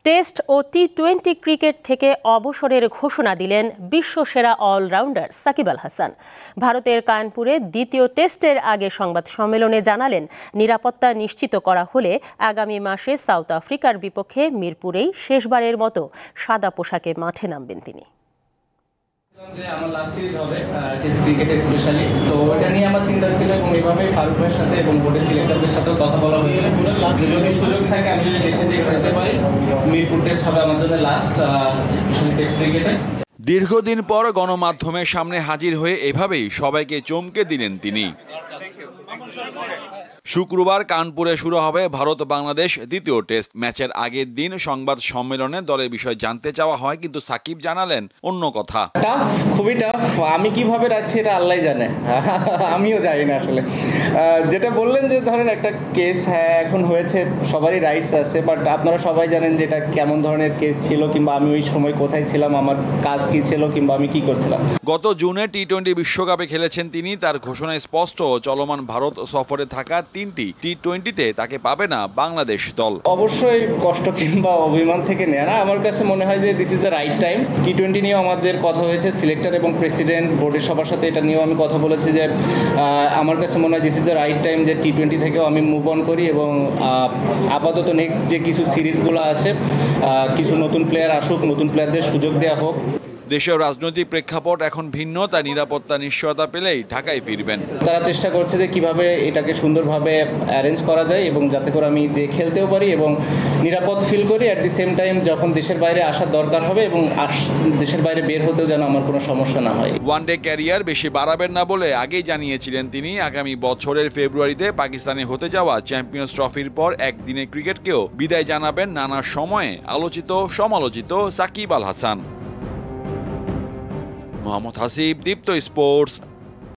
Test ও টি-20 cricket থেকে অবসরের ঘোষণা দিলেন বিশ্বসেরা অলরাউন্ডার সাকিব আল হাসান। ভারতের কানপুরে দ্বিতীয় টেস্টের আগে সংবাদ সম্মেলনে জানালেন, নিরাপত্তা নিশ্চিত করা হলে আগামী মাসে সাউথ আফ্রিকার বিপক্ষে মিরপুরেই শেষবারের মতো সাদা পোশাকে মাঠে নামবেন তিনি। আমার লাস্ট সিরিজ হবে টেস্ট ক্রিকেটে স্পেশালি, তো এটা নিয়ে আমার চিন্তা ছিল এবং এইভাবে ফারুক ভাইয়ের সাথে এবং বোর্ডের সিলেক্টরদের সাথেও কথা বলা হয়েছে। যদি সুযোগ থাকে আমি যদি দেশে যেয়ে খেলতে পারি, মিরপুর টেস্ট হবে আমার জন্য লাস্ট স্পেশালি টেস্ট ক্রিকেটে। দীর্ঘদিন পর গণমাধ্যমের সামনে হাজির হয়ে এভাবেই সবাইকে চমকে দিলেন তিনি। শুক্রবার কানপুরে শুরু হবে ভারত বাংলাদেশ দ্বিতীয় টেস্ট ম্যাচের আগের দিন সংবাদ সম্মেলনে দলের বিষয় জানতে চাওয়া হয়, কিন্তু সাকিব জানালেন অন্য কথা। টাফ, খুবই টাফ। আমি কিভাবে রাখছি এটা আল্লাহ জানে, আমিও জানি না আসলে। যেটা বললেন যে ধরেন একটা কেস, হ্যাঁ এখন হয়েছে, সবারই রাইটস আছে, বাট আপনারা সবাই জানেন যে এটা কেমন ধরনের কেস ছিল, কিংবা আমি ওই সময় কোথায় ছিলাম, আমার কাজ কি ছিল, কিংবা আমি কি করছিলাম। গত জুনে টি-20 বিশ্বকাপে খেলেছেন তিনি। তার ঘোষণায় স্পষ্ট, চলমান ভারত সফরে থাকা 3টি টি-20তে তাকে পাবে না বাংলাদেশ দল। অবশ্যই কষ্ট কিংবা অভিমান থেকে নেয় না, আমার কাছে মনে হয় যে this is the right time. টি-20 নিয়েও আমাদের কথা হয়েছে, সিলেক্টর এবং প্রেসিডেন্ট বোর্ডের সবার সাথে এটা নিয়েও আমি কথা বলেছি যে আমার কাছে মনে হয় this is the right time যে টি-20 থেকেও আমি মুভ অন করি এবং আপাতত নেক্সট যে কিছু সিরিজগুলো আছে, কিছু নতুন প্লেয়ার আসুক, নতুন প্লেয়ারদের সুযোগ দেওয়া হোক। দেশের রাজনৈতিক প্রেক্ষাপট এখন ভিন্ন, তাই নিরাপত্তা নিশ্চয়তা পেলেই ঢাকায় ফিরবেন। তারা চেষ্টা করছে যে কিভাবে এটাকে সুন্দরভাবে অ্যারেঞ্জ করা যায় এবং যাতে করে আমি যে খেলতেও পারি এবং নিরাপদ ফিল করি, অ্যাট দি সেম টাইম যখন দেশের বাইরে আসার দরকার হবে এবং দেশের বাইরে বের হতেও যেন আমার কোনো সমস্যা না হয়। ওয়ানডে ক্যারিয়ার বেশি বাড়াবেন না বলে আগেই জানিয়েছিলেন তিনি। আগামী বছরের ফেব্রুয়ারিতে পাকিস্তানে হতে যাওয়া চ্যাম্পিয়ন্স ট্রফির পর একদিনের ক্রিকেটকেও বিদায় জানাবেন নানা সময়ে আলোচিত সমালোচিত সাকিব আল হাসান। মোহাম্মদ হাসিব, দীপ্ত স্পোর্টস।